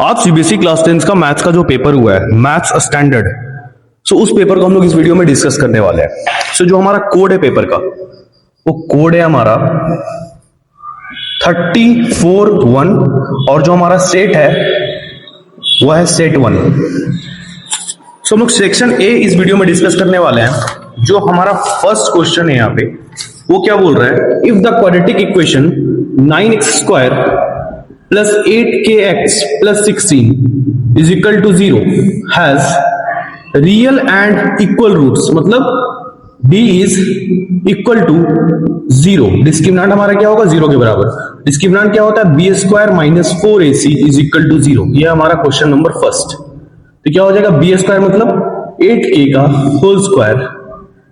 आज CBSE class 10 का maths का जो पेपर हुआ है, मैथ्स स्टैंडर्ड, सो उस पेपर को हम लोग इस वीडियो में डिस्कस करने वाले हैं। सो जो हमारा कोड है पेपर का, वो कोड है हमारा 34-1 और जो हमारा सेट है वो है सेट 1। सो हम लोग सेक्शन ए इस वीडियो में डिस्कस करने वाले हैं। जो हमारा फर्स्ट क्वेश्चन है यहाँ पे, वो क्या बोल रहा है, if the quadratic equation 9x² plus 8kx plus 16 is equal to 0 has real and equal roots, मतलब d is equal to 0, discriminant हमारा क्या होगा, 0 के बराबर। डिस्क्रिमिनेंट क्या होता है, b² minus 4ac is equal to 0। ये हमारा क्वेश्चन नंबर फर्स्ट। तो क्या हो जाएगा, b² मतलब 8k का whole square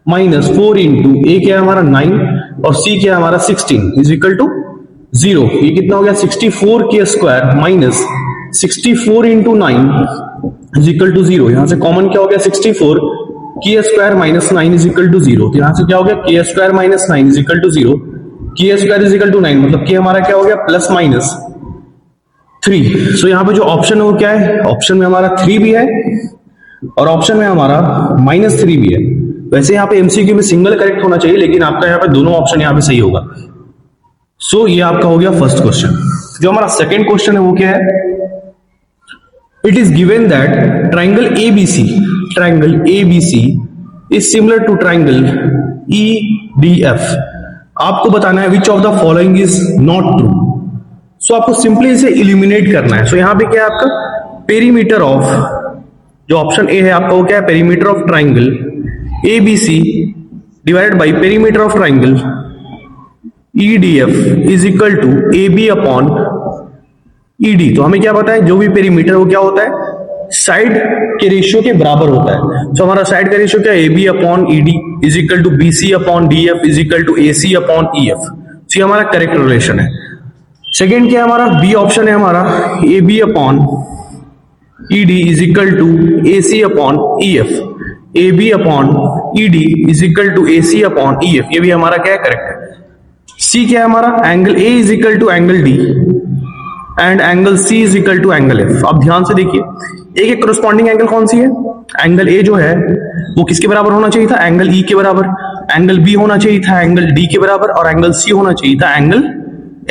minus 4 into a क्या है हमारा 9 और c क्या है हमारा 16 इज इक्वल टू 0। ये कितना हो गया, 64k² minus 64 into 9 is equal to 0। यहां से कॉमन क्या हो गया, 64k² minus 9 is equal to 0। तो यहां से क्या हो गया, k² minus 9 is equal to 0, k² is equal to 9, मतलब k हमारा क्या हो गया, प्लस माइनस 3। सो यहाँ पे जो ऑप्शन है वो क्या है, ऑप्शन में हमारा 3 भी है और ऑप्शन में हमारा -3 भी है। वैसे यहाँ पे एमसीक्यू में सिंगल करेक्ट होना चाहिए, लेकिन आपका यहाँ पे दोनों ऑप्शन यहाँ पे सही होगा। सो ये आपका हो गया फर्स्ट क्वेश्चन। जो हमारा सेकंड क्वेश्चन है वो क्या है, it is given that triangle ABC is similar to triangle EDF। आपको बताना है which of the following is not true. So आपको सिंपली इसे इलिमिनेट करना है। सो यहाँ पे क्या है आपका, पेरीमीटर ऑफ, जो ऑप्शन ए है आपका वो क्या है, perimeter of triangle ABC divided by perimeter of triangle EDF is equal to AB upon ED। तो हमें क्या पता है, जो भी पेरीमीटर वो क्या होता है, साइड के रेशियो के बराबर होता है। तो हमारा साइड का रेशियो क्या है, AB upon ED is equal to BC upon DF is equal to AC upon EF। तो ये हमारा करेक्ट रिलेशन है। सेकेंड क्या है हमारा, बी ऑप्शन है हमारा, AB upon ED is equal to AC upon EF, AB upon ED is equal to AC upon EF। ये भी हमारा क्या है, करेक्ट है। सी क्या है हमारा, angle A is equal to angle D and angle C is equal to angle F। अब ध्यान से देखिए, एक कॉरेस्पॉन्डिंग एंगल कौन सी है, एंगल A जो है वो किसके बराबर होना चाहिए था, एंगल E के बराबर। एंगल B होना चाहिए था एंगल D के बराबर और एंगल C होना चाहिए था एंगल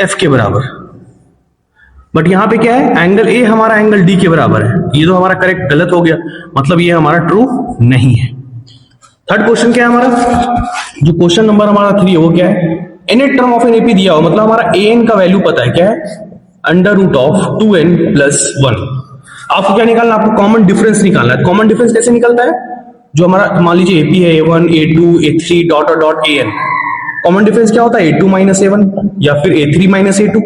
F के बराबर। बट यहां पे क्या है, एंगल A हमारा एंगल D के बराबर है। ये तो हमारा करेक्ट गलत हो गया, मतलब ये हमारा ट्रू नहीं है। थर्ड क्वेश्चन क्या है हमारा, जो क्वेश्चन नंबर हमारा 3 है वो क्या है, any term of an AP दिया हो, मतलब हमारा an का वैल्यू पता है क्या है, under root of 2n plus 1। आपको क्या निकालना, आपको कॉमन डिफरेंस निकालना है। कॉमन डिफरेंस कैसे निकलता है, जो हमारा मान लीजिए एपी है a1 a2 a3 dot dot an, common difference क्या होता है, a2 माइनस a1 या फिर a3 माइनस a2।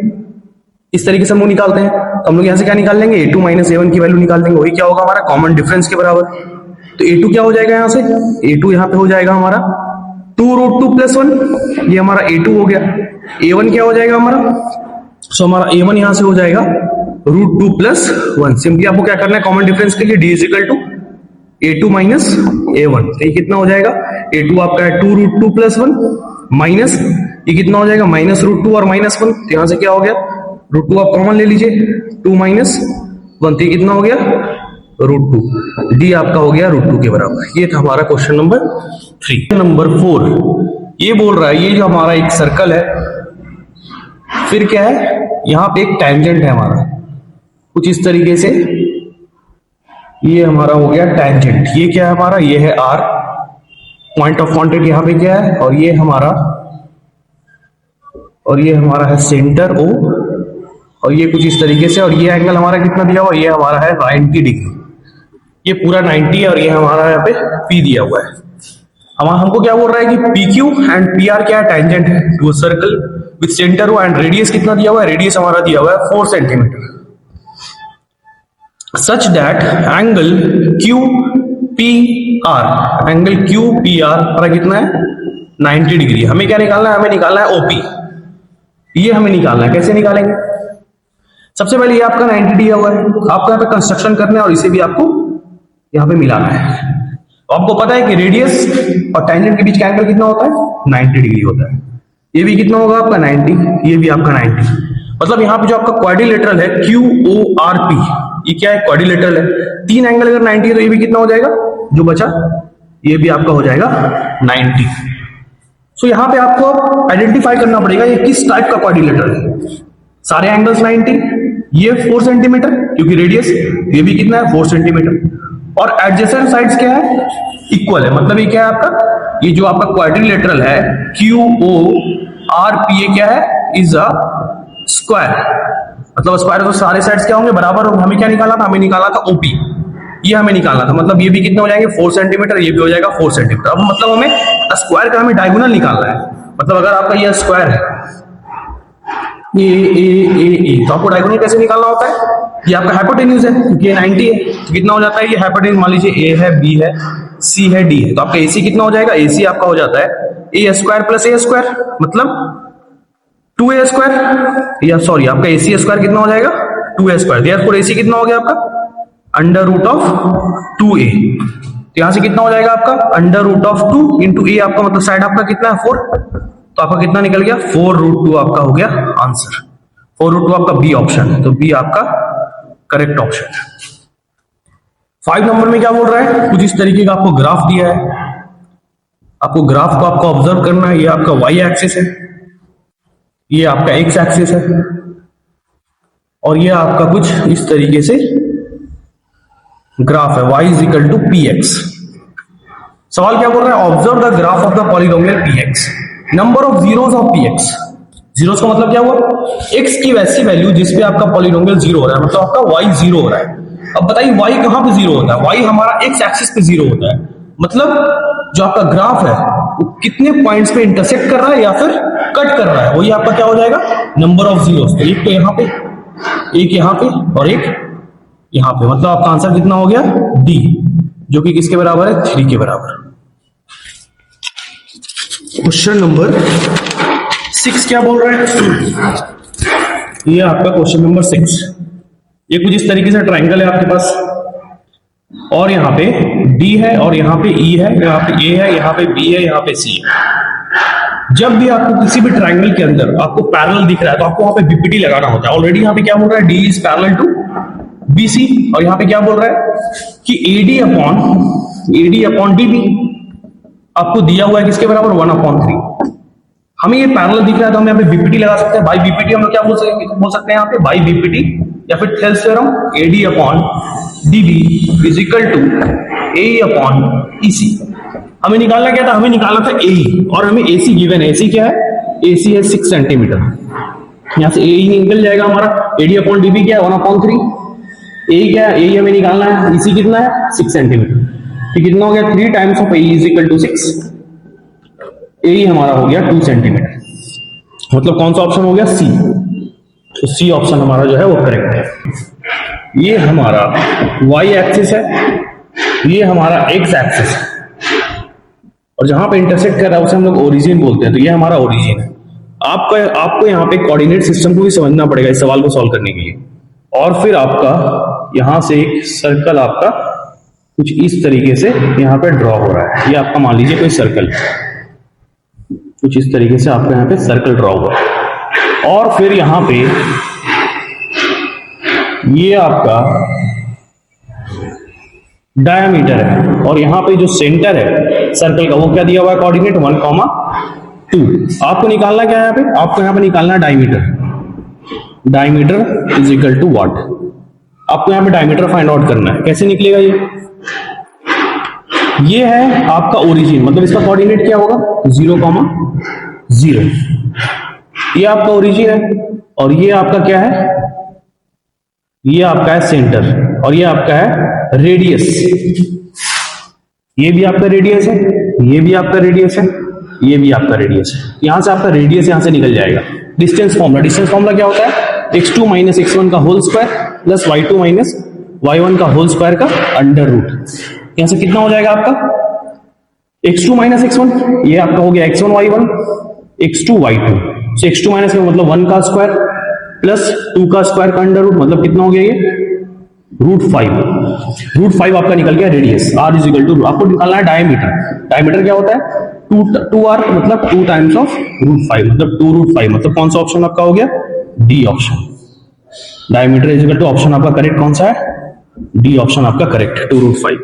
इस तरीके से हम लोग निकालते हैं। तो हम लोग यहाँ से क्या निकाल लेंगे, a2 माइनस a1 की वैल्यू निकाल देंगे, वही क्या होगा हमारा कॉमन डिफरेंस के बराबर। तो a2 क्या हो जाएगा, यहाँ से a2 यहाँ पे हो जाएगा हमारा 2√2 प्लस 1, ये हमारा a2 हो गया। a1 क्या हो जाएगा हमारा, सो हमारा a1 यहां से हो जाएगा √2 प्लस 1। सिंपली आपको क्या करना है, कॉमन डिफरेंस के लिए d is equal to a2 minus a1। तो ये कितना हो जाएगा, a2 आपका है 2√2 प्लस 1 माइनस ये कितना हो जाएगा, -√2 और -1। तो यहां से क्या हो गया, √2 आप कॉमन ले लीजिए, 2 माइनस 1, तो ये कितना हो गया, √2। डी आपका हो गया √2 के बराबर। ये था हमारा क्वेश्चन नंबर 3। नंबर 4 ये बोल रहा है, ये जो हमारा एक सर्कल है, फिर क्या है, यहां पे एक टैंजेंट है हमारा कुछ इस तरीके से, ये हमारा हो गया टैंजेंट। ये क्या है हमारा, ये है R, पॉइंट ऑफ कांटेक्ट यहाँ पे क्या है, और ये हमारा है सेंटर O, और ये कुछ इस तरीके से, और ये एंगल हमारा कितना दिया हुआ, ये हमारा है 90 डिग्री। ये पूरा 90 है और ये हमारा यहाँ पे P दिया हुआ है। हमको क्या बोल रहा है कि PQ एंड PR क्या है, टैंजेंट है to a circle with centre O and radius कितना दिया हुआ है, रेडियस हमारा दिया हुआ है 4 centimetre. Such that angle QPR, angle QPR हमारा कितना है, 90 डिग्री। हमें क्या निकालना है, हमें निकालना है OP। ये हमें निकालना है, कैसे निकालेंगे, सबसे पहले ये आपका 90 दिया हुआ है, आपको यहाँ पे कंस्ट्रक्शन करना है और इसे भी आपको यहाँ पे मिलाना है। तो आपको पता है कि रेडियस और टैंजेंट के बीच का एंगल कितना होता है, 90 डिग्री होता है। ये भी कितना होगा आपका 90, ये भी आपका 90। मतलब यहाँ पे जो आपका क्वाड्रिलेटरल है QORP, ये क्या है, क्वाड्रिलेटरल है। 3 एंगल अगर 90 है तो ये भी कितना हो जाएगा, जो बचा ये भी आपका हो जाएगा 90। सो यहां पे आपको आइडेंटिफाई करना पड़ेगा ये किस टाइप का क्वाड्रिलेटरल है। सारे एंगल्स 90, ये 4 सेंटीमीटर क्योंकि रेडियस, ये भी कितना है 4 सेंटीमीटर, और एडजेसेंट साइड्स क्या है, इक्वल है। मतलब ये क्या है आपका, ये जो आपका क्वाड्रिलेटरल है QORPA क्या है, इज अ स्क्वायर। मतलब स्क्वायर तो सारे साइड्स क्या होंगे, बराबर होंगे। हमें क्या निकालना था, हमें निकालना था OP, ये हमें निकालना था। मतलब ये भी कितने हो जाएंगे 4 सेंटीमीटर, ये भी हो जाएगा 4 सेंटीमीटर। अब मतलब हमें स्क्वायर का हमें डायगोनल निकालना है। मतलब अगर आपका ये स्क्वायर है ए, तो आपको डायगोनल कैसे निकालना होता है, ये आपका हाइपोटेन्यूज है क्योंकि ये 90 है, तो कितना हो जाता है ये हाइपोटेन्यूज, मान लीजिए A है, B है, C है, D है, तो आपका AC कितना हो जाएगा, AC आपका हो जाता है A square plus A square, मतलब 2A स्क्वायर, या सॉरी आपका AC स्क्वायर कितना हो जाएगा 2A स्क्वायर। देयरफॉर AC कितना हो गया आपका अंडर रूट ऑफ 2A। तो यहां से कितना हो जाएगा आपका under root of 2 into A, आपका मतलब साइड आपका कितना है 4, तो आपका कितना निकल गया 4√2 आपका हो गया आंसर। 4√2 आपका बी ऑप्शन है, तो बी आपका करेक्ट ऑप्शन है। 5 नंबर में क्या बोल रहा है, कुछ इस तरीके का आपको ग्राफ दिया है, आपको ग्राफ को आपको ऑब्जर्व करना है। ये आपका वाई एक्सिस है, ये आपका एक्स एक्सिस है, और ये आपका कुछ इस तरीके से ग्राफ है y is equal to px। सवाल क्या बोल रहा है, observe the graph of the polynomial px, number of zeros of px। Zeros का मतलब क्या हुआ, x की वैसी वैल्यू जिसपे आपका पॉलिनोमियल 0 हो रहा है, मतलब आपका y 0 हो रहा है। अब बताइए y कहां पे 0 होता है, y हमारा x एक्सिस पे 0 होता है। मतलब जो आपका ग्राफ है वो कितने पॉइंट्स पे इंटरसेक्ट कर रहा है या फिर कट कर रहा है, वही आपका क्या हो जाएगा नंबर ऑफ जीरोस। तो एक तो यहां पे, एक यहां पे और एक यहां पे, मतलब आपका आंसर कितना हो गया डी, जो कि किसके बराबर है 3 के बराबर। क्वेश्चन नंबर 6 क्या बोल रहा है, ये आपका क्वेश्चन नंबर 6। ये कुछ इस तरीके से ट्राइंगल है आपके पास, और यहाँ पे D है, और यहाँ पे E है, यहाँ पे A है, यहाँ पे B है, यहाँ पे C है। जब भी आपको किसी भी ट्राइंगल के अंदर आपको पैरेलल दिख रहा है तो आपको वहां पे बीपीटी लगाना होता है। ऑलरेडी यहाँ पे क्या बोल रहा है, D is parallel to BC, और यहाँ पे क्या बोल रहा है कि AD अपॉन DB आपको दिया हुआ है किसके बराबर 1/3। हमें ये पैरेलल दिख रहा है तो हम यहाँ पे बीपीटी लगा सकते हैं। बाई बीपीटी हम लोग क्या बोल सकते हैं यहाँ पे, बाई बीपीटी या फिर Thales theorem, AD upon DB is equal to AE upon EC। हमें निकालना क्या था, हमें निकालना था AE, और हमें AC गिवन है। AC क्या है, AC है 6 सेंटीमीटर। यहां से AE निकल जाएगा हमारा, AD अपॉन DB क्या है 1/3। AE क्या है, AE हमें निकालना है, EC कितना है 6 सेंटीमीटर। तो कितना हो गया 3 times of AE is equal to 6। AE हमारा हो गया 2 सेंटीमीटर, मतलब कौन सा ऑप्शन हो गया C। तो C ऑप्शन हमारा जो है वो करेक्ट है। ये हमारा y एक्सिस है, ये हमारा x एक्सिस है, और जहां पे इंटरसेक्ट कर रहा है उसे हम लोग ओरिजिन बोलते हैं। तो ये हमारा ओरिजिन है। आपको यहाँ पे कोऑर्डिनेट सिस्टम को भी समझना पड़ेगा इस सवाल को सॉल्व करने के लिए। और फिर आपका यहां से एक सर्कल आपका कुछ इस तरीके से यहाँ पे ड्रॉ हो रहा है। ये आपका मान लीजिए कोई सर्कल, कुछ इस तरीके से आपका यहाँ पे सर्कल ड्रॉ हुआ है, और फिर यहां पे ये आपका डायमीटर है, और यहां पे जो सेंटर है सर्कल का वो क्या दिया हुआ है कोऑर्डिनेट 1,2। आपको निकालना क्या है यहाँ पे, आपको यहाँ पे निकालना diameter. Diameter is equal to what, आपको यहाँ पे डायमीटर फाइंड आउट करना है। कैसे निकलेगा ये है आपका ओरिजिन, मतलब इसका कोऑर्डिनेट क्या होगा 0,0। ये आपका ओरिजिन है, और ये आपका क्या है, ये आपका है सेंटर, और ये आपका है रेडियस। ये भी आपका रेडियस है, ये भी आपका रेडियस है, ये भी आपका रेडियस है। यहां से आपका रेडियस यहां से निकल जाएगा। डिस्टेंस फॉर्मूला क्या होता है, x2 माइनस x1 का whole square plus y2 minus y1 का होल स्क्वायर का अंडर रूट। यहां से कितना हो जाएगा आपका x2 माइनस x1, ये आपका हो गया x1 y1 x2 y2। so x2 minus का मतलब 1 का स्क्वायर प्लस 2 का स्क्वायर का अंडर रूट, मतलब कितना हो गया ये √5 आपका निकल गया radius. r is equal to, आपको निकालना है डायमीटर। डायमीटर क्या होता है 2r, मतलब 2 टाइम्स ऑफ √5, मतलब 2√5, मतलब कौन सा ऑप्शन आपका हो गया D option. Diameter is equal to option आपका करेक्ट कौन सा है डी ऑप्शन आपका करेक्ट है, 2√5।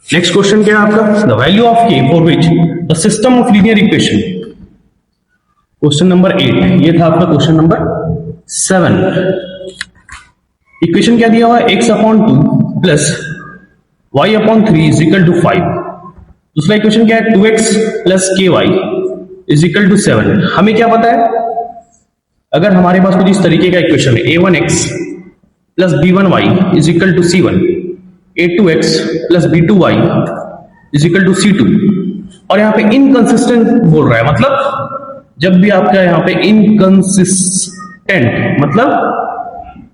नेक्स्ट क्वेश्चन क्या है आपका, द वैल्यू ऑफ के for which the system of linear equation, question number 8, ये था आपका क्वेश्चन नंबर 7। इक्वेशन क्या दिया हुआ है, x/2 plus y/3 is equal to 5। दूसरा इक्वेशन क्या है, 2x plus ky is equal to 7। हमें क्या पता है, अगर हमारे पास कुछ इस तरीके का इक्वेशन है, a1x plus b1y is equal to c1, a2x plus b2y is equal to c2, और यहाँ पे इनकंसिस्टेंट बोल रहा है, मतलब जब भी आपका यहाँ पे इनकंसिस्टेंट, मतलब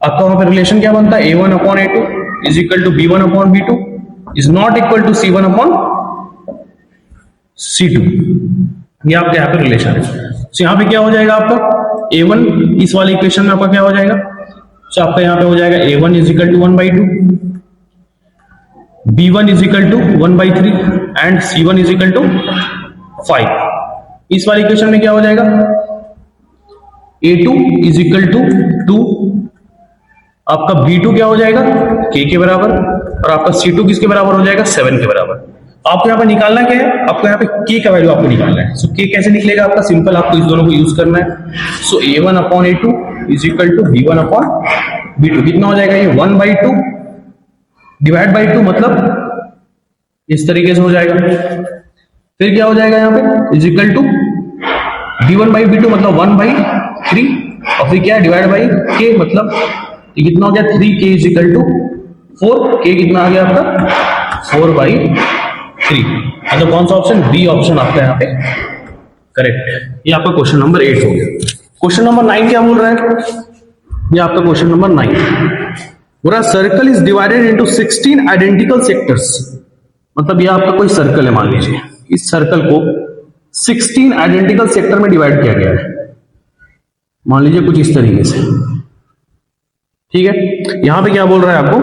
आपका वहां पर रिलेशन क्या बनता है, a1/a2 is equal to b1/b2 is not equal to c1/c2। ये आपका यहाँ पे रिलेशन है। तो यहाँ पे क्या हो जाएगा आपका a1, इस वाले इक्वेशन में आपका क्या हो जाएगा, तो आपका यहाँ पे हो जाएगा a1 is equal to 1/2, b1 is equal to 1/3 and c1 is equal to 5। इस वाले इक्वेशन में क्या हो जाएगा, a2 इज इक्वल टू 2, आपका b2 क्या हो जाएगा k के बराबर, और आपका c2 किसके बराबर हो जाएगा, 7 के बराबर। आपको यहाँ पे निकालना क्या है, आपको यहाँ पे k का वैल्यू आपको निकालना है। सो k कैसे निकलेगा आपका, सिंपल, आपको इस दोनों को यूज करना है। सो a1/a2 is equal to b1/b2, कितना हो जाएगा ये 1/2 डिवाइड बाई 2, मतलब इस तरीके से हो जाएगा। फिर क्या हो जाएगा यहाँ पे, इज इक्वल टू b1/b2 मतलब 1/3, और फिर क्या डिवाइड बाई k, मतलब ये कितना हो गया 3k is equal to 4, k कितना आ गया आपका 4/3। मतलब कौन सा ऑप्शन, बी ऑप्शन आपका यहाँ पे करेक्ट है। ये आपका क्वेश्चन नंबर 8 हो गया। क्वेश्चन नंबर 9 क्या बोल रहा है, ये आपका क्वेश्चन नंबर 9 बोल रहा है circle is divided into 16 identical sectors. मतलब ये आपका कोई सर्कल है, मान लीजिए इस सर्कल को 16 आइडेंटिकल सेक्टर में डिवाइड किया गया है, मान लीजिए कुछ इस तरीके से, ठीक है। यहां पे क्या बोल रहा है आपको,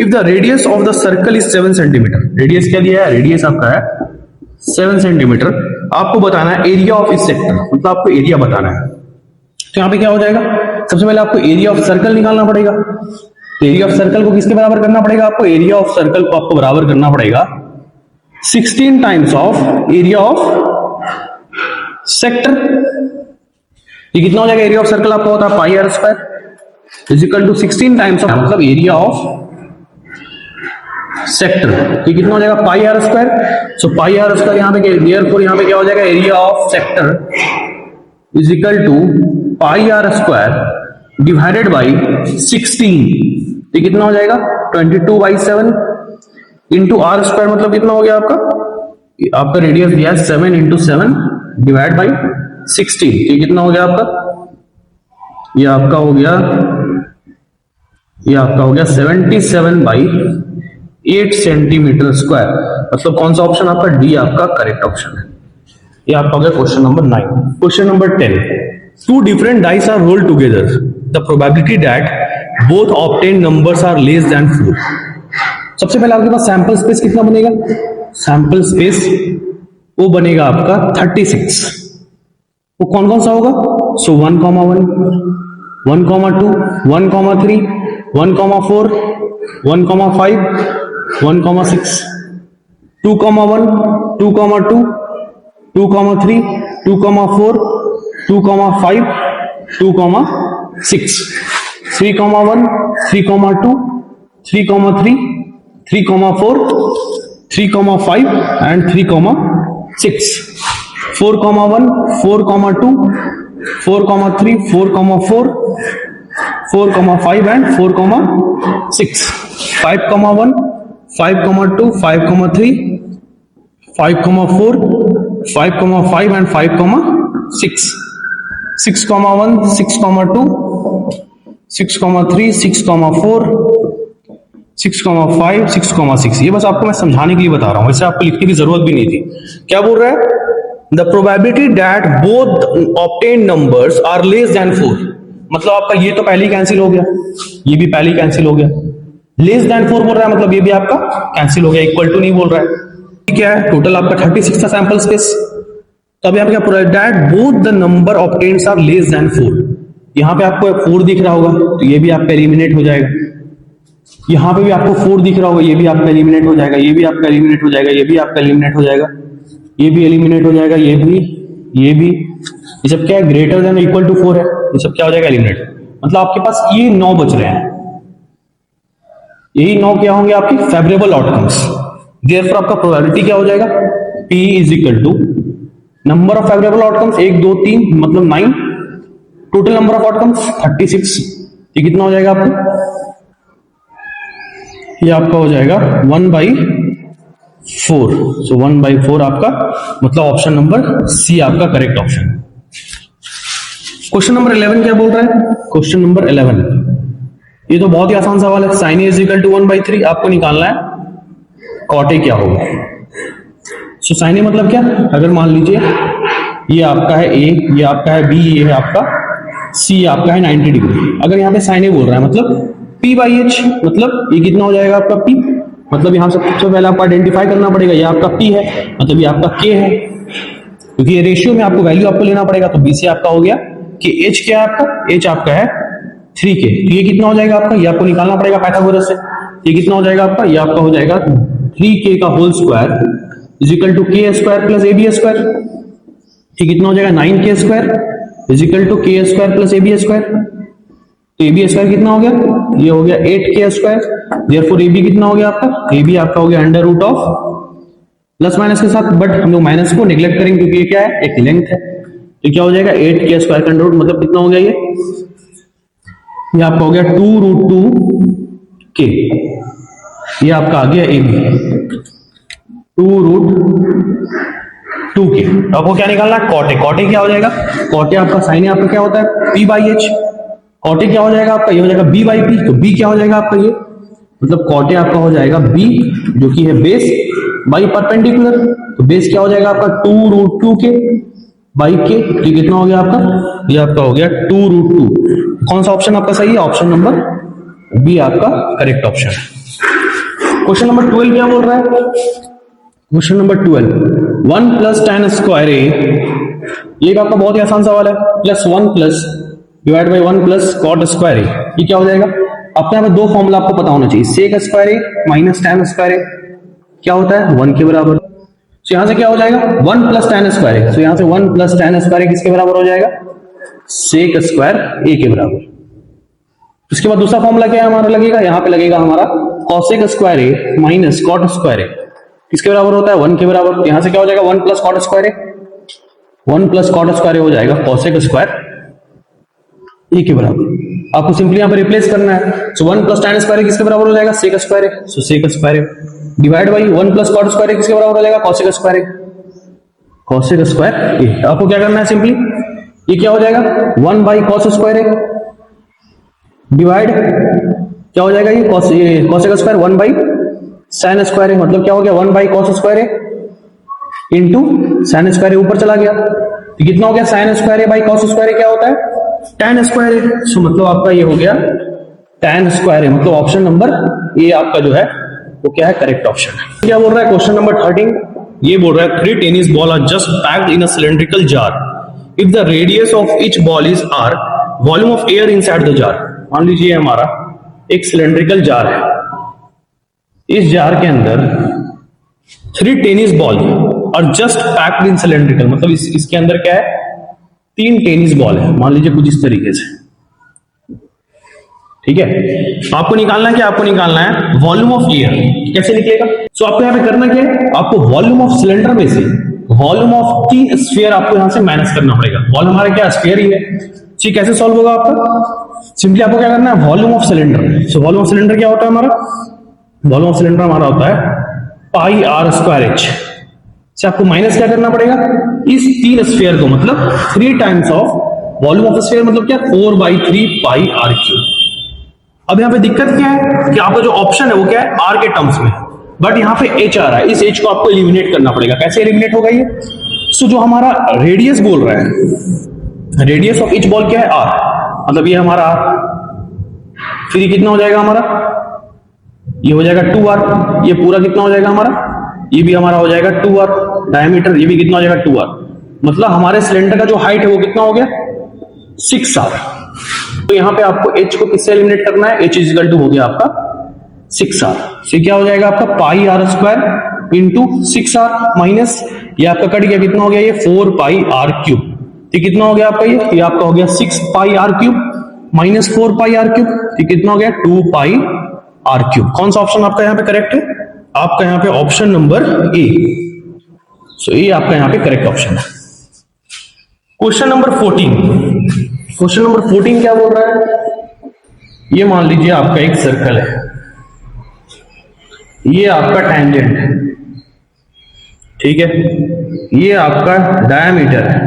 if the radius of the circle is 7 centimetre, radius क्या दिया है, रेडियस आपका है 7 सेंटीमीटर, आपको बताना है एरिया ऑफ इस सेक्टर, मतलब आपको एरिया बताना है। तो यहां पे क्या हो जाएगा, सबसे पहले आपको एरिया ऑफ सर्कल निकालना पड़ेगा। एरिया ऑफ सर्कल को किसके बराबर करना पड़ेगा, आपको एरिया ऑफ सर्कल को आपको बराबर करना पड़ेगा 16 times of area of sector. ये कितना हो जाएगा, एरिया ऑफ सर्कल आपका होता है pi r square is equal to 16 times of, मतलब एरिया ऑफ सेक्टर, ये कितना हो जाएगा pi r square. So pi r square यहाँ पे देयरफॉर यहाँ पे क्या हो जाएगा, area of sector is equal to pi r square divided by 16, ये कितना हो जाएगा 22/7 इंटू आर स्क्वायर, मतलब कितना हो गया आपका रेडियस दिया है 7 इंटू 7 डिवाइड बाई 16, ये कितना हो गया आपका, ये आपका हो गया 77/8 सेंटीमीटर स्क्वायर। मतलब कौन सा ऑप्शन आपका, डी आपका करेक्ट ऑप्शन है। ये आपका हो गया question number 9। Question number 10, two different dice are rolled together, the probability that both obtain numbers are less than 4। सबसे पहले आपके पास सैंपल स्पेस कितना बनेगा, सैंपल स्पेस वो बनेगा आपका 36। वो कौन कौन सा होगा, सो 1,1, 1,2, 1,3, 1,4, 1,5, 1,6, 2,1, 2,2, 2,3, 2,4, 2,5, 2,6, 3,1, 3,2, 3,3, 3,4, 3,5 and 3,6, 4,1, 4,2, 4,3, 4,4, 4,5 and 4,6, 5,1, 5,2, 5,3, 5,4, 5,5 and 5,6, 6,1, 6,2, 6,3, 6,4, 6,5, 6,6। ये बस आपको मैं समझाने के लिए बता रहा हूं, वैसे आपको लिखने की जरूरत भी नहीं थी। क्या बोल रहा है, the probability that both obtain numbers are less than 4, मतलब आपका ये तो पहले ही कैंसिल हो गया, ये भी पहले ही कैंसिल हो गया, लेस देन 4 बोल रहा है, मतलब ये भी आपका कैंसिल हो गया, इक्वल टू नहीं बोल रहा है। क्या है, टोटल आपका 36 था सैंपल स्पेस। तो अभी आप क्या पूरा that both the number obtains are less than 4, यहां पे आपको 4 दिख रहा होगा, तो ये भी आपका एलिमिनेट हो जाएगा। यहां पे भी आपको 4 दिख रहा होगा, ये भी आपका एलिमिनेट हो जाएगा, ये भी आपका एलिमिनेट हो जाएगा, ये भी आपका एलिमिनेट हो जाएगा, ये भी एलिमिनेट हो जाएगा, ये भी, ये सब क्या है, ग्रेटर देन इक्वल टू 4 है, ये सब क्या हो जाएगा, एलिमिनेट। मतलब आपके पास ये 9 बच रहे हैं, यही 9 क्या होंगे आपकी फेवरेबल आउटकम्स। देयरफॉर आपका प्रोबेबिलिटी क्या हो जाएगा, P is equal to number of favourable outcomes 1 2 3 मतलब 9, टोटल नंबर ऑफ आउटकम्स 36, ये कितना हो जाएगा आपका, ये आपका हो जाएगा 1/4। सो 1/4 आपका मतलब ऑप्शन नंबर सी आपका करेक्ट ऑप्शन। क्वेश्चन नंबर 11 क्या बोल रहा है, क्वेश्चन नंबर 11, ये तो बहुत ही आसान सवाल है। Sine A is equal to 1/3 आपको निकालना है कॉट ए क्या होगा। सो साइन ए मतलब क्या, अगर मान लीजिए ये आपका है ए, ये आपका है बी, ये है आपका सी, आपका है 90 डिग्री। अगर यहाँ पे साइन ए बोल रहा है मतलब P/H, मतलब ये कितना हो जाएगा आपका P, मतलब यहाँ से सबसे पहले आपको आइडेंटिफाई करना पड़ेगा ये आपका P है, मतलब ये आपका K है, क्योंकि ये रेशियो में आपको वैल्यू आपको लेना पड़ेगा। तो B से आपका हो गया कि H क्या है आपका, H आपका है 3K, तो ये कितना हो जाएगा आपका, ये आपको निकालना पड़ेगा पाइथागोरस से। ये कितना हो जाएगा आपका, ये आपका हो जाएगा 3K का whole square is equal to K square plus AB square. ये कितना हो जाएगा 9K square is equal to K square plus AB square. तो AB स्क्वायर कितना हो गया, ये हो गया 8K स्क्वायर। देयरफॉर AB कितना हो गया आपका, AB आपका हो गया under root of plus minus के साथ, बट हम लोग माइनस को नेग्लेक्ट करेंगे क्योंकि ये क्या है, एक लेंथ है। तो क्या हो जाएगा 8K स्क्वायर का अंडर रूट, मतलब कितना हो गया ये आपका हो गया 2√2K। ये आपका आ गया AB 2√2K। आपको क्या निकालना है, कॉट ए। कॉट ए क्या हो जाएगा, कॉट ए आपका साइन ए आपका क्या होता है P/H। कॉट ए क्या हो जाएगा आपका, ये हो जाएगा B/P। तो B क्या हो जाएगा आपका, ये मतलब कॉट ए आपका हो जाएगा B जो कि है बेस बाई परपेंडिकुलर। तो बेस क्या हो जाएगा आपका 2√2K बाई K। तो कितना हो गया आपका, ये आपका हो गया 2√2। कौन सा ऑप्शन आपका सही है, ऑप्शन नंबर बी आपका करेक्ट ऑप्शन है। क्वेश्चन नंबर 12 क्या बोल रहा है, question number 12, 1 plus tan square A, ये आपका बहुत ही आसान सवाल है, plus 1 plus divide by 1 plus cot square A. ये क्या हो जाएगा, अपने यहाँ पे दो फॉर्मूला आपको पता होना चाहिए, सेक square A minus tan square A क्या होता है 1 के बराबर। तो यहां से क्या हो जाएगा 1 प्लस tan स्क्वायर ए। तो यहां से 1 प्लस tan स्क्वायर ए किसके बराबर हो जाएगा, सेक स्क्वायर ए के बराबर। उसके बाद दूसरा फॉर्मूला क्या है हमारा लगेगा, यहां पे लगेगा हमारा cosec square A minus cot square A किसके बराबर होता है 1 के बराबर। तो यहां से क्या हो जाएगा 1 प्लस कॉट स्क्वायर ए, 1 प्लस कॉट स्क्वायर ए हो जाएगा कॉसेक स्क्वायर ए के बराबर। आपको सिंपली यहां पर रिप्लेस करना है। So 1 plus tan square A किसके बराबर हो जाएगा, sec square A. So sec square A divide by 1 plus cot square A किसके बराबर हो जाएगा, cosec square A, cosec square A. आपको क्या करना है सिंपली, ये क्या हो जाएगा 1 by cos square A divide क्या हो जाएगा ये cosec square 1 by sine square A, मतलब क्या हो गया 1 by cos square A into sine square A ऊपर चला गया। तो कितना हो गया sine square A by cos square A क्या होता है tan स्क्वायर ए। सो मतलब आपका ये हो गया tan स्क्वायर ए, मतलब ऑप्शन नंबर ए आपका जो है वो क्या है करेक्ट ऑप्शन है। क्या बोल रहा है क्वेश्चन नंबर 13, ये बोल रहा है 3 tennis ball are just packed in a cylindrical jar if the radius of each ball is r, volume of air inside the jar। मान लीजिए हमारा एक सिलेंड्रिकल जार है, इस जार के अंदर 3 टेनिस बॉल और जस्ट पैक्ड इन सिलेंड्रिकल, मतलब इसके अंदर क्या है 3 टेनिस बॉल है, मान लीजिए कुछ इस तरीके से, ठीक है। आपको निकालना है क्या, आपको निकालना है वॉल्यूम ऑफ एयर। कैसे निकलेगा, सो आपको यहां पे करना क्या है, आपको वॉल्यूम ऑफ सिलेंडर में से वॉल्यूम ऑफ की स्फीयर आपको यहां से माइनस करना पड़ेगा। वॉल्यूम हमारा क्या स्फीयर ही है, ठीक। कैसे सॉल्व होगा आपका, सिंपली आपको क्या करना है volume of cylinder. So volume of cylinder क्या होता है हमारा, वॉल्यूम ऑफ सिलेंडर हमारा होता है पाई आर स्क्वायर एच से आपको माइनस क्या करना पड़ेगा इस 3 स्फीयर को, मतलब 3 times of volume of sphere, मतलब क्या 4/3 पाई आर क्यूब। अब यहाँ पे दिक्कत क्या है कि आपका जो ऑप्शन है वो क्या है आर के टर्म्स में, बट यहाँ पे एच आ रहा है, इस एच को आपको एलिमिनेट करना पड़ेगा। कैसे एलिमिनेट होगा ये, सो जो हमारा रेडियस बोल रहा है, रेडियस ऑफ ईच बॉल क्या है आर, मतलब ये हमारा आर, फिर ये कितना हो जाएगा हमारा, ये हो जाएगा 2r, ये पूरा कितना हो जाएगा हमारा, ये भी हमारा हो जाएगा 2r, डायमीटर ये भी कितना हो जाएगा 2r, मतलब हमारे सिलेंडर का जो हाइट है वो कितना हो गया 6r। तो यहाँ पे आपको h को किससे एलिमिनेट करना है, h इज इक्वल टू हो गया आपका 6r। तो क्या हो जाएगा आपका pi r square into 6r minus ये आपका कट गया, कितना हो गया ये 4 पाई आर क्यूब। तो कितना हो गया आपका ये आपका हो गया 6 pi r cube minus 4 pi r cube. तो कितना हो गया 2 पाई आर क्यूब। कौन सा ऑप्शन आपका यहाँ पे करेक्ट है? आपका यहाँ पे ऑप्शन नंबर ए। सो ये आपका यहाँ पे करेक्ट ऑप्शन है। Question number 14। क्वेश्चन नंबर 14 क्या बोल रहा है? ये मान लीजिए आपका एक सर्कल है, ये आपका टेंजेंट है, ठीक है, ये आपका डायमीटर है,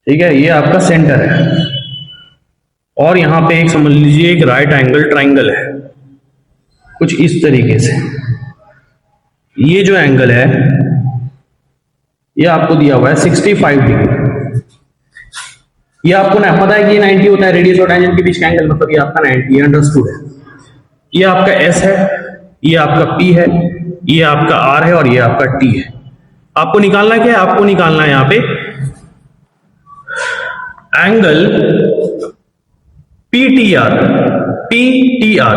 ठीक है, ये आपका सेंटर है, और यहां पे एक समझ लीजिए एक राइट एंगल ट्राइंगल है कुछ इस तरीके से। ये जो एंगल है ये आपको दिया हुआ है 65 डिग्री। ये आपको ना पता है कि 90 होता है रेडियस और टेंजेंट के बीच का एंगल, मतलब ये आपका 90 अंडरस्टूड है। ये आपका एस है, ये आपका पी है, ये आपका आर है और ये आपका टी है। आपको निकालना क्या है? आपको निकालना है यहां पे एंगल पीटीआर। पीटीआर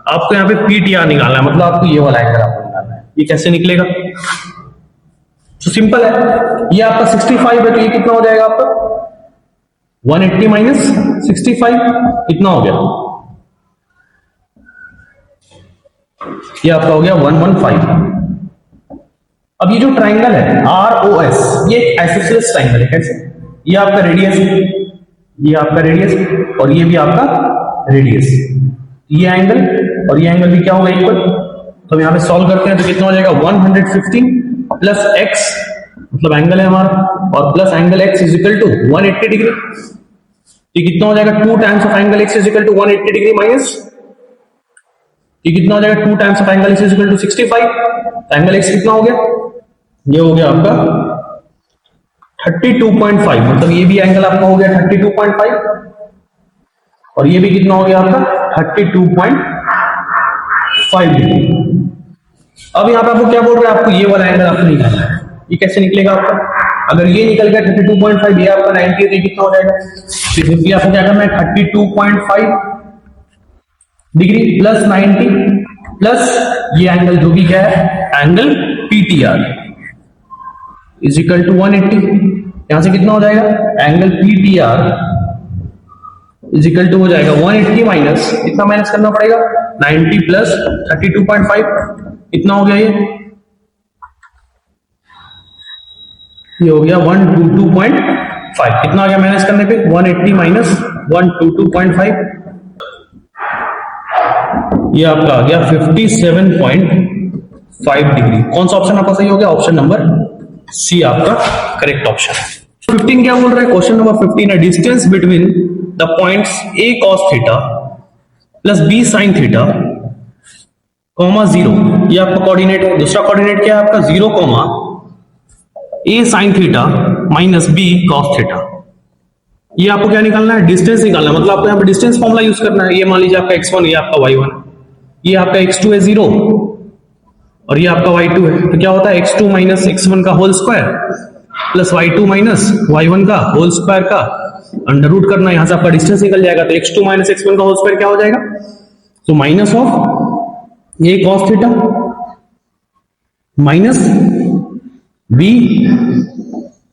आपको यहां पे पीटीआर निकालना है, मतलब आपको ये वाला एंगल आपको निकालना है। ये कैसे निकलेगा? तो सिंपल है, ये आपका 65 है तो ये कितना हो जाएगा आपका 180 माइनस 65 कितना हो गया? ये आपका हो गया 115। अब ये जो ट्राइंगल है ROS ये आइसोसेलेस ट्राइंगल है। कैसे? ये आपका रेडियस, ये आपका रेडियस और ये भी आपका रेडियस, ये एंगल और ये एंगल भी क्या होगा इक्वल। तो हम यहां पे सॉल्व करते हैं तो कितना हो जाएगा 115 प्लस x मतलब एंगल है हमारा, और plus angle x is equal to 180 degree. ये कितना हो जाएगा 2 times of angle x is equal to 180 degree minus ये कितना हो जाएगा 2 times of angle x is equal to 65। Angle x कितना हो गया? ये हो गया आपका 32.5, मतलब ये भी एंगल आपका हो गया 32.5 और ये भी कितना हो गया आपका 32.5 डिग्री। अब यहां पे आपको क्या बोल रहा है? आपको ये वाला एंगल आपको निकालना है। ये कैसे निकलेगा आपका? अगर ये निकल गया 32.5, ये आपका 90 है तो कितना हो जाएगा? तो आपको क्या करना है 32.5 डिग्री प्लस 90 प्लस ये एंगल जो भी क्या है angle PTR is equal to 180। यहां से कितना हो जाएगा angle PTR is equal to हो जाएगा 180 माइनस कितना माइनस करना पड़ेगा 90 प्लस 32.5 कितना हो गया? ये हो गया 122.5। कितना आ गया माइनस करने पे 180 माइनस 122.5, ये आपका आ गया 57.5 डिग्री। कौन सा ऑप्शन आपका सही हो गया? ऑप्शन नंबर सी आपका करेक्ट ऑप्शन है। 15 क्या बोल रहा है? क्वेश्चन नंबर 15 है distance between the points a cos theta plus b sin theta comma 0, ये आपका कोऑर्डिनेट है। दूसरा कोऑर्डिनेट क्या है आपका 0 comma a sin theta minus b cos theta. ये आपको क्या निकालना है? डिस्टेंस निकालना है, मतलब आपको यहाँ पे डिस्टेंस फॉर्मूला यूज करना है। ये मान लीजिए आपका x1, ये आपका y1, ये आपका x2 है 0 और ये आपका y2 है। तो क्या होता है x2 माइनस x1 का whole square plus y2 minus y1 का होल स्क्वायर का अंडर रूट करना, यहां से आपका डिस्टेंस निकल जाएगा। तो x2 माइनस x1 का होल स्क्वायर क्या हो जाएगा? तो minus of a cos theta minus b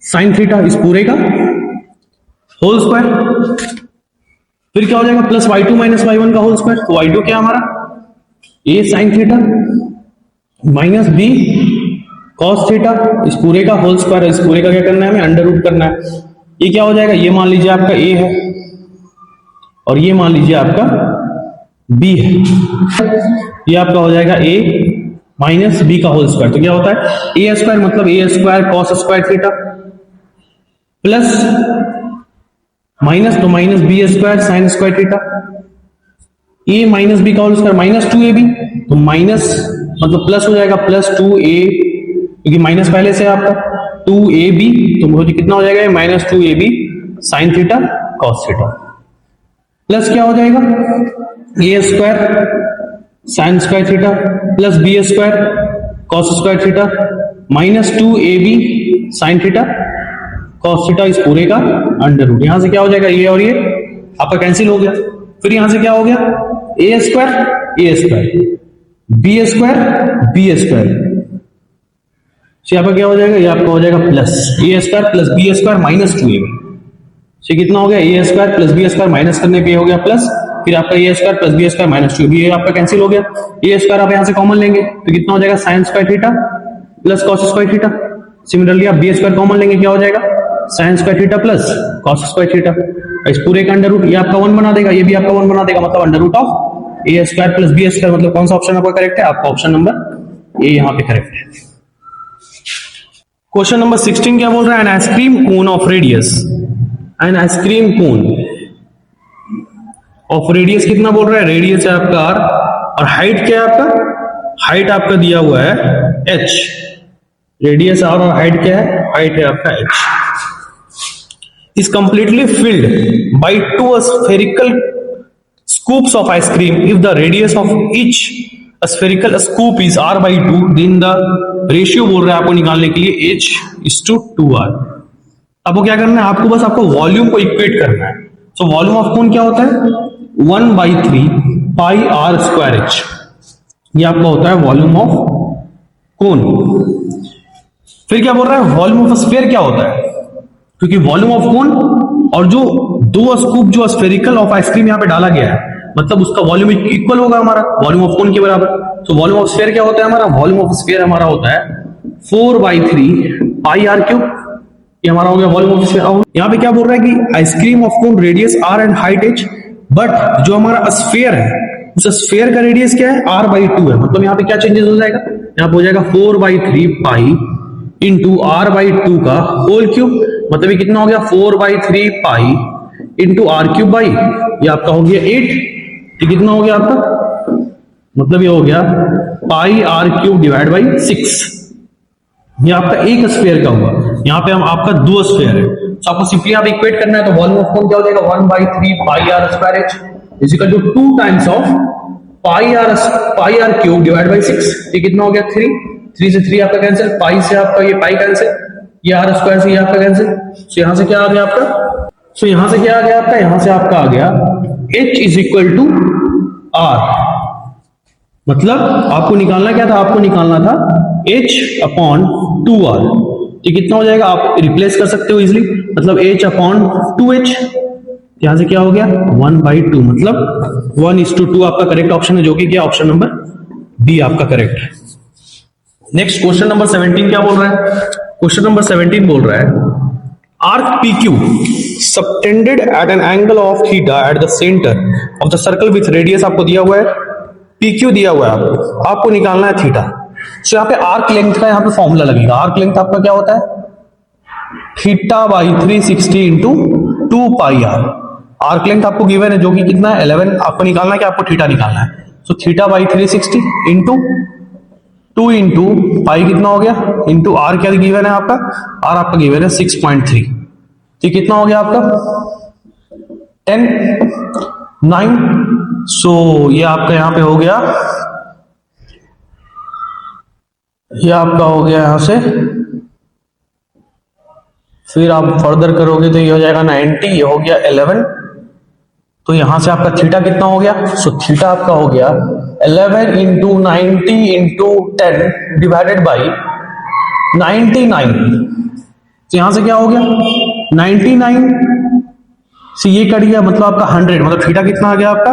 sin theta इस पूरे का होल स्क्वायर, फिर क्या हो जाएगा प्लस y2 माइनस y1 का होल स्क्वायर। तो y2 क्या हमारा a sin theta minus b cos theta इस पूरे का होल स्क्वायर। इस पूरे का क्या करना है हमें? अंडर रूट करना है। ये क्या हो जाएगा? ये मान लीजिए आपका a है और ये मान लीजिए आपका b है। ये आपका हो जाएगा a माइनस b का होल स्क्वायर। तो क्या होता है a स्क्वायर मतलब a square cos square theta plus minus तो minus b square sin square theta, a minus b का होल स्क्वायर माइनस 2ab, तो माइनस मतलब प्लस हो जाएगा प्लस 2a, क्योंकि माइनस पहले से आपका 2ab, तो मुझे कितना हो जाएगा minus 2ab sin theta cos theta plus क्या हो जाएगा a square sin square theta plus b square cos square theta minus 2ab sin theta cos theta इस पूरे का अंडर रूट। यहां से क्या हो जाएगा ये और ये आपका कैंसिल हो गया। फिर यहां से क्या हो गया ए स्क्वायर बी स्क्वायर यहाँ पर क्या हो जाएगा, ये आपका हो जाएगा plus A square plus B square minus 2ab। तो कितना हो गया, A square plus B square minus करने पे हो गया प्लस, फिर आपका A square plus B square minus 2ab, ये आपका कैंसिल हो गया। ए स्क्वायर आप यहाँ से कॉमन लेंगे तो कितना हो जाएगा, sine square theta plus cos square theta. Similarly आप बी स्क्वायर कॉमन लेंगे, क्या हो जाएगा, sine square theta plus cos square theta. इस पूरे का अंडर रूट ये आपका 1 बना देगा, ये भी आपका 1 बना देगा, मतलब under root of a square plus B square. मतलब कौन सा ऑप्शन आपका करेक्ट है, आपका ऑप्शन नंबर ए यहाँ पे करेक्ट है। क्वेश्चन नंबर 16 क्या बोल रहा है, an ice cream cone of radius, an ice cream cone of radius कितना बोल रहा है, रेडियस है आपका आर और हाइट क्या है आपका, हाइट आपका दिया हुआ है एच, रेडियस आर और हाइट क्या है, हाइट है आपका H, is completely filled by two spherical scoops of ice cream. If the radius of each spherical scoop is r by 2, then the ratio बोल रहा है आपको निकालने के लिए h is to 2r। आपको क्या करना है, आपको बस आपको वॉल्यूम को इक्वेट करना है। सो वॉल्यूम ऑफ कोन क्या होता है, 1/3 पाई r स्क्वायर h, ये आपका होता है वॉल्यूम ऑफ कोन। फिर क्या बोल रहा है, वॉल्यूम ऑफ स्फीयर क्या होता है, क्योंकि वॉल्यूम ऑफ कोन और जो दो स्कूप जो स्फेरिकल ऑफ आइसक्रीम यहाँ पे डाला गया है, मतलब उसका वॉल्यूम इक्वल होगा हमारा वॉल्यूम ऑफ कोन के बराबर। तो वॉल्यूम ऑफ स्फीयर क्या होता है हमारा, वॉल्यूम ऑफ स्फीयर हमारा होता है 4/3 पाई आर क्यूब, ये हमारा हो गया वॉल्यूम ऑफ स्फीयर। यहाँ पे क्या बोल रहा है कि ice cream of cone radius r and height h, but जो हमारा स्फीयर है उस स्फीयर का रेडियस क्या है, r/2 है। मतलब यहाँ पे क्या चेंजेस हो जाएगा, यहाँ पे हो जाएगा 4/3 पाई इंटू r/2 का होल क्यूब, मतलब ये कितना हो गया 4/3 pi into r cube by, ये आपका हो गया 8, ये कितना हो गया आपका, मतलब ये हो गया पाई आर क्यूब डिवाइड बाई 6। ये आपका एक स्फीयर का हुआ, यहाँ पे हम आपका दो स्फीयर है, तो आपको सिंपली आप इक्वेट करना है। तो वॉल्यूम ऑफ कोन क्या हो जाएगा, 1/3 pi r square H is equal to 2 times of pi r cube divide by 6। ये कितना हो गया 3 से 3 आपका कैंसिल, पाई से आपका ये पाई कैंसिल, ये आर स्क्वायर से ये आपका कैंसिल। सो यहां से क्या आ गया आपका, सो यहां से क्या आ गया आपका, यहां से आपका आ गया h is equal to R. मतलब आपको निकालना क्या था, आपको निकालना था h/2r। ये कितना हो जाएगा, आप रिप्लेस कर सकते हो इजिली, मतलब h/2h, यहां से क्या हो गया 1/2, मतलब 1:2 आपका करेक्ट ऑप्शन है, जो कि क्या ऑप्शन नंबर बी आपका करेक्ट है। नेक्स्ट क्वेश्चन नंबर 17 क्या बोल रहा है, क्वेश्चन नंबर 17 बोल रहा है arc PQ subtended at an angle of theta at the center of the circle with radius आपको दिया हुआ है, PQ दिया हुआ है आपको निकालना है थीटा। सो यहाँ पे आर्क लेंथ का यहाँ पे फॉर्मूला लगेगा। आर्क लेंथ आपका क्या होता है, θ/360 into 2 pi r. Arc length आपको गिवन है जो कि कितना है 11, आपको निकालना है कि आपको थीटा निकालना है। सो θ/360 इंटू 2 इंटू पाई कितना हो गया, इंटू आर क्या गिवन है आपका, आर आपका गिवन है 6.3, तो कितना हो गया आपका 10 9। सो ये आपका यहां पे हो गया, ये आपका हो गया यहां से, फिर आप फर्दर करोगे तो ये हो जाएगा 90, ये हो गया 11, तो यहां से आपका थीटा कितना हो गया, सो थीटा आपका हो गया 11 इंटू 90 इंटू 10 डिवाइडेड बाई 99। तो यहां से क्या हो गया 99 से ये कट गया, मतलब आपका 100, मतलब थीटा कितना आ गया आपका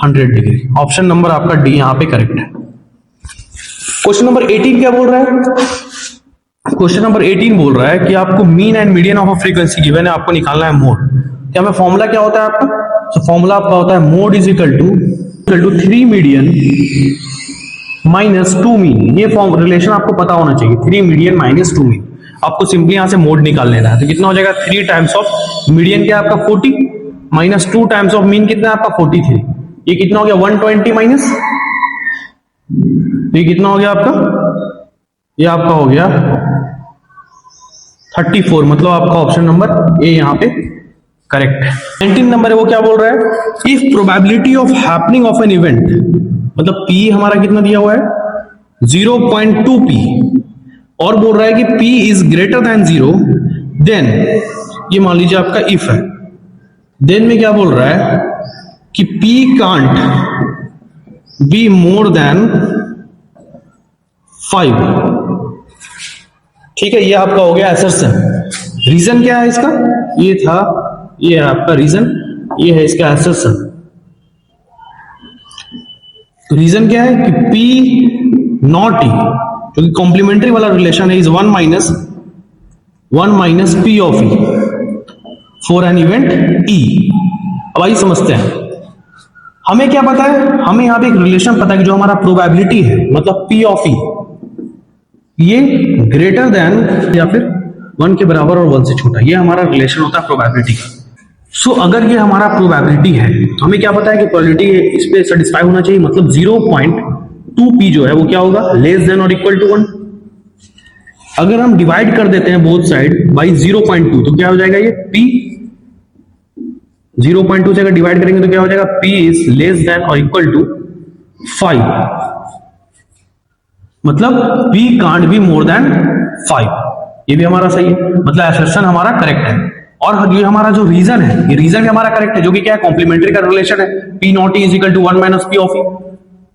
100 डिग्री। ऑप्शन नंबर आपका डी यहां पे करेक्ट है। क्वेश्चन नंबर 18 क्या बोल रहा है, क्वेश्चन नंबर 18 बोल रहा है कि आपको mean and median of a frequency given है, आपको निकालना है मोड। क्या में फॉर्मूला क्या होता है आपका, तो फॉर्मूला आपका होता है mode is equal to 3 median minus 2 mean. ये फॉर्म रिलेशन आपको पता होना चाहिए, 3 मीडियन माइनस 2 मीन। आपको सिंपली यहां से मोड निकाल लेना है, तो कितना हो जाएगा 3 टाइम्स ऑफ मीडियन क्या आपका 40 माइनस 2 टाइम्स ऑफ मीन कितना आपका 43। ये कितना हो गया 120 माइनस, ये कितना हो गया आपका, ये आपका हो गया 34, मतलब आपका ऑप्शन नंबर ए यहां पे करेक्ट है। 19 नंबर है वो क्या बोल रहा है, if probability of happening of an event, मतलब P हमारा कितना दिया हुआ है 0.2p, और बोल रहा है कि P is greater than 0, then ये मान लीजिए आपका इफ है, देन में क्या बोल रहा है कि P can't be more than 5। ठीक है, ये आपका हो गया असर्शन। रीजन क्या है इसका? ये था, ये है आपका रीजन, ये है इसका असर्शन। तो रीजन क्या है कि P नॉट E, जो कि कॉम्प्लीमेंट्री वाला रिलेशन है, is 1 minus P of E for an event E। अब आइए समझते हैं, हमें क्या पता है, हमें यहां पे एक रिलेशन पता है कि जो हमारा प्रोबेबिलिटी है, मतलब P ऑफ E, ये ग्रेटर देन या फिर 1 के बराबर और 1 से छोटा, ये हमारा रिलेशन होता है प्रोबेबिलिटी का। सो अगर ये हमारा प्रोबेबिलिटी है तो हमें क्या पता है कि प्रोबेबिलिटी इस पे सेटिस्फाई होना चाहिए, मतलब 0.2p जो है वो क्या होगा, लेस देन और इक्वल टू 1। अगर हम डिवाइड कर देते हैं बोथ साइड बाई 0.2 तो क्या हो जाएगा, ये p 0.2 से अगर डिवाइड करेंगे तो क्या हो जाएगा, p इज लेस देन और इक्वल टू 5, मतलब p can't be more than 5। ये भी हमारा सही है, मतलब असर्शन हमारा करेक्ट है। और ये हमारा जो रीजन है, ये रीजन भी हमारा करेक्ट है, जो कि क्या है, कॉम्प्लीमेंट्री का रिलेशन है, P not E is equal to 1 minus P of E।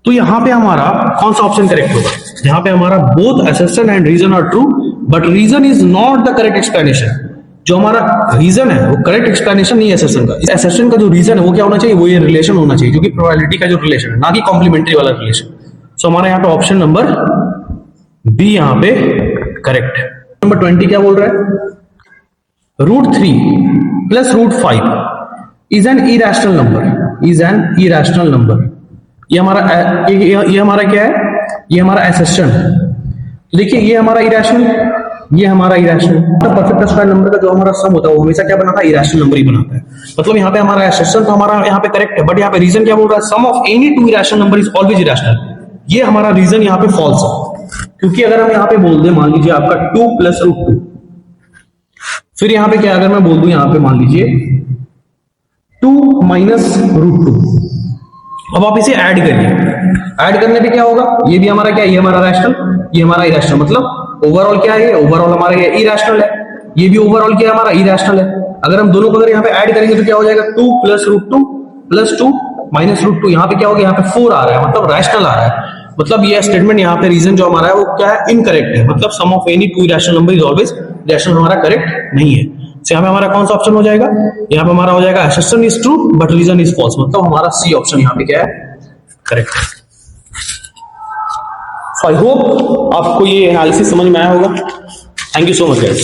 तो यहां पे हमारा कौन सा ऑप्शन करेक्ट होगा? यहां पे हमारा both assertion and reason are true, but reason is not the correct explanation. जो हमारा रीजन है वो करेक्ट एक्सप्लेनेशन नहीं है असर्शन का। इस असर्शन का जो रीजन है वो क्या होना चाहिए, वो ये रिलेशन होना चाहिए, जो कि प्रोबेबिलिटी का जो रिलेशन है, ना कि कॉम्प्लीमेंट्री वाला रिलेशन। सो हमारा यहाँ पे ऑप्शन नंबर बी यहां पे करेक्ट है। नंबर 20 क्या बोल रहा है, √3 plus √5 is an irrational number, is an irrational number. ये हमारा क्या है, ये हमारा असर्शन है। तो देखिए ये हमारा इरेशनल, ये हमारा इरेशनल। परफेक्ट स्क्वायर नंबर का जो हमारा सम होता है वो हमेशा क्या बनाता है, इरेशनल नंबर ही बनाता है। मतलब यहाँ पे हमारा असर्शन तो हमारा यहाँ पे करेक्ट है, बट यहाँ पे रीजन क्या बोल रहा है, sum of any two irrational number is always irrational. ये हमारा रीजन यहाँ पे फॉल्स है, क्योंकि अगर हम यहाँ पे बोल दें, मान लीजिए आपका 2 प्लस √2, फिर यहां पे क्या, अगर मैं बोल दूं यहां पे मान लीजिए 2 माइनस √2, अब आप इसे ऐड करिए, ऐड करने पे क्या होगा, ये भी हमारा क्या है, ये हमारा रैशनल, ये हमारा इरेशनल, मतलब ओवरऑल क्या है, ओवरऑल हमारा ये इरेशनल है, ये भी ओवरऑल क्या है, हमारा इरेशनल है। अगर हम दोनों को अगर यहाँ पे ऐड करेंगे तो क्या हो जाएगा, 2 प्लस √2 प्लस 2 माइनस √2, यहाँ पे क्या होगा, यहाँ पे 4 आ रहा है, मतलब रैशनल आ रहा है। मतलब ये स्टेटमेंट यहाँ पे रीजन जो हमारा है वो क्या है, इनकरेक्ट है, मतलब sum of any two irrational number is always rational हमारा करेक्ट नहीं है। तो यहाँ पे हमारा कौन सा ऑप्शन हो जाएगा, यहाँ पे हमारा हो जाएगा assertion is true but reason is false, मतलब हमारा सी ऑप्शन यहाँ पे क्या है, करेक्ट है। सो आई होप आपको ये एनालिसिस समझ में आया होगा। Thank you so much guys.